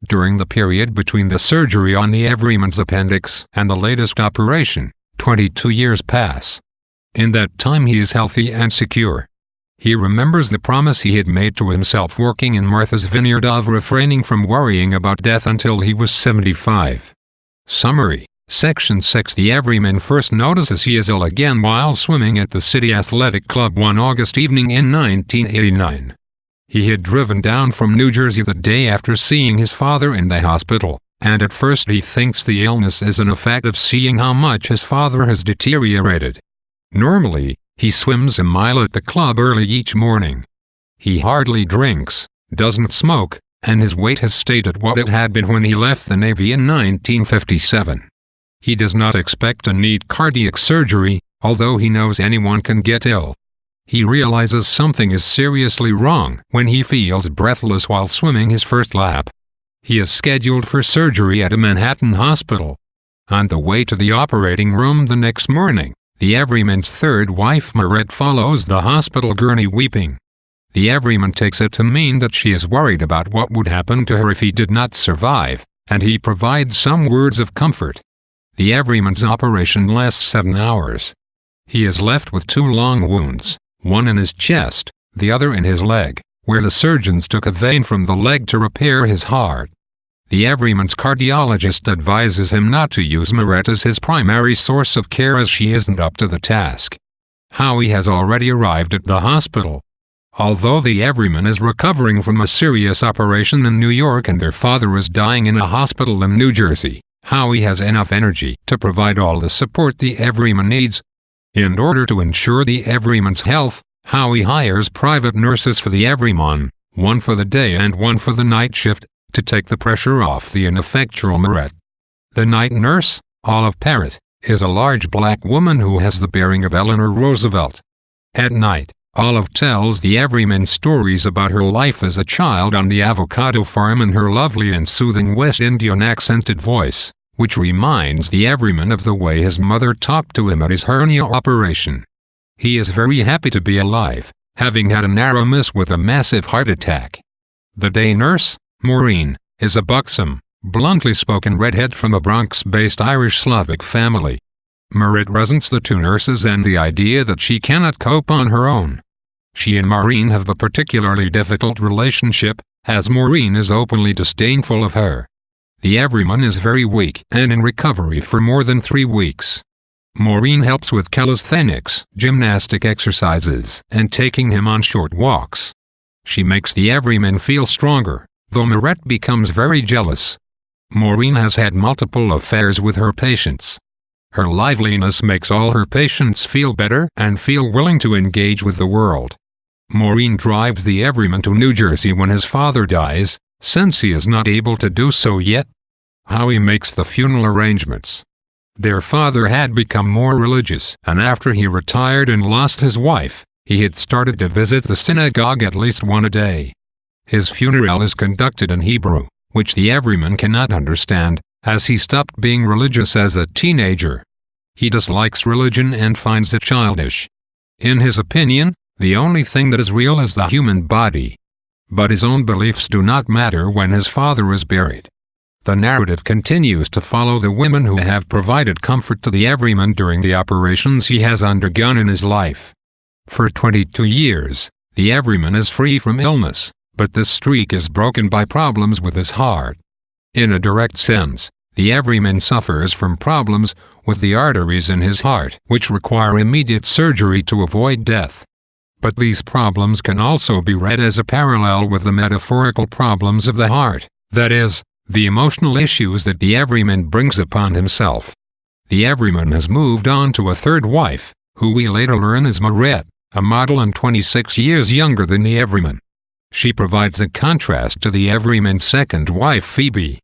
During the period between the surgery on the Everyman's appendix and the latest operation, 22 years pass. In that time he is healthy and secure. He remembers the promise he had made to himself working in Martha's Vineyard of refraining from worrying about death until he was 75. Summary. Section 6. The Everyman first notices he is ill again while swimming at the City Athletic Club one August evening in 1989. He had driven down from New Jersey the day after seeing his father in the hospital, and at first he thinks the illness is an effect of seeing how much his father has deteriorated. Normally, he swims a mile at the club early each morning. He hardly drinks, doesn't smoke, and his weight has stayed at what it had been when he left the Navy in 1957. He does not expect to need cardiac surgery, although he knows anyone can get ill. He realizes something is seriously wrong when he feels breathless while swimming his first lap. He is scheduled for surgery at a Manhattan hospital. On the way to the operating room the next morning, the Everyman's third wife Marette follows the hospital gurney weeping. The Everyman takes it to mean that she is worried about what would happen to her if he did not survive, and he provides some words of comfort. The Everyman's operation lasts 7 hours. He is left with 2 long wounds, one in his chest, the other in his leg, where the surgeons took a vein from the leg to repair his heart. The Everyman's cardiologist advises him not to use Marette as his primary source of care as she isn't up to the task. Howie has already arrived at the hospital. Although the Everyman is recovering from a serious operation in New York and their father is dying in a hospital in New Jersey, Howie has enough energy to provide all the support the Everyman needs. In order to ensure the Everyman's health, Howie hires private nurses for the Everyman, one for the day and one for the night shift, to take the pressure off the ineffectual Marette. The night nurse, Olive Parrott, is a large black woman who has the bearing of Eleanor Roosevelt. At night, Olive tells the Everyman stories about her life as a child on the avocado farm in her lovely and soothing West Indian accented voice, which reminds the Everyman of the way his mother talked to him at his hernia operation. He is very happy to be alive, having had a narrow miss with a massive heart attack. The day nurse, Maureen, is a buxom, bluntly spoken redhead from a Bronx-based Irish Slavic family. Marette resents the 2 nurses and the idea that she cannot cope on her own. She and Maureen have a particularly difficult relationship, as Maureen is openly disdainful of her. The Everyman is very weak and in recovery for more than 3 weeks. Maureen helps with calisthenics, gymnastic exercises, and taking him on short walks. She makes the Everyman feel stronger, though Marette becomes very jealous. Maureen has had multiple affairs with her patients. Her liveliness makes all her patients feel better and feel willing to engage with the world. Maureen drives the Everyman to New Jersey when his father dies, since he is not able to do so yet. Howie makes the funeral arrangements. Their father had become more religious, and after he retired and lost his wife, he had started to visit the synagogue at least one a day. His funeral is conducted in Hebrew, which the Everyman cannot understand, as he stopped being religious as a teenager. He dislikes religion and finds it childish. In his opinion, the only thing that is real is the human body. But his own beliefs do not matter when his father is buried. The narrative continues to follow the women who have provided comfort to the Everyman during the operations he has undergone in his life. For 22 years, the Everyman is free from illness, but this streak is broken by problems with his heart. In a direct sense, the Everyman suffers from problems with the arteries in his heart, which require immediate surgery to avoid death. But these problems can also be read as a parallel with the metaphorical problems of the heart, that is, the emotional issues that the Everyman brings upon himself. The Everyman has moved on to a third wife, who we later learn is Marette, a model and 26 years younger than the Everyman. She provides a contrast to the Everyman's second wife Phoebe.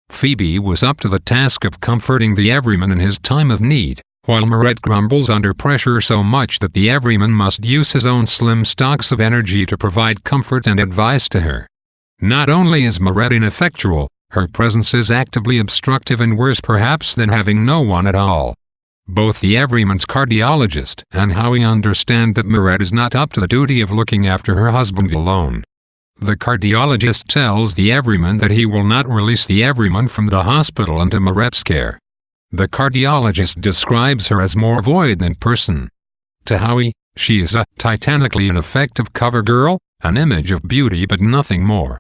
Phoebe was up to the task of comforting the Everyman in his time of need, while Marette grumbles under pressure so much that the Everyman must use his own slim stocks of energy to provide comfort and advice to her. Not only is Marette ineffectual, her presence is actively obstructive and worse perhaps than having no one at all. Both the Everyman's cardiologist and Howie understand that Marette is not up to the duty of looking after her husband alone. The cardiologist tells the Everyman that he will not release the Everyman from the hospital into Marette's care. The cardiologist describes her as more void than person. To Howie, she is a titanically ineffective cover girl, an image of beauty but nothing more.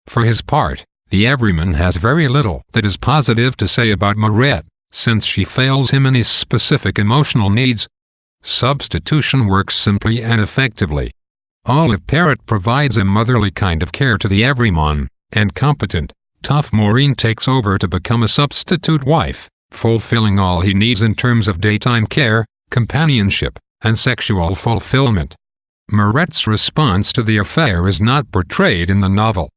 For his part, the Everyman has very little that is positive to say about Marette, since she fails him in his specific emotional needs. Substitution works simply and effectively. Olive Parrott provides a motherly kind of care to the Everyman, and competent, tough Maureen takes over to become a substitute wife, fulfilling all he needs in terms of daytime care, companionship, and sexual fulfillment. Marette's response to the affair is not portrayed in the novel.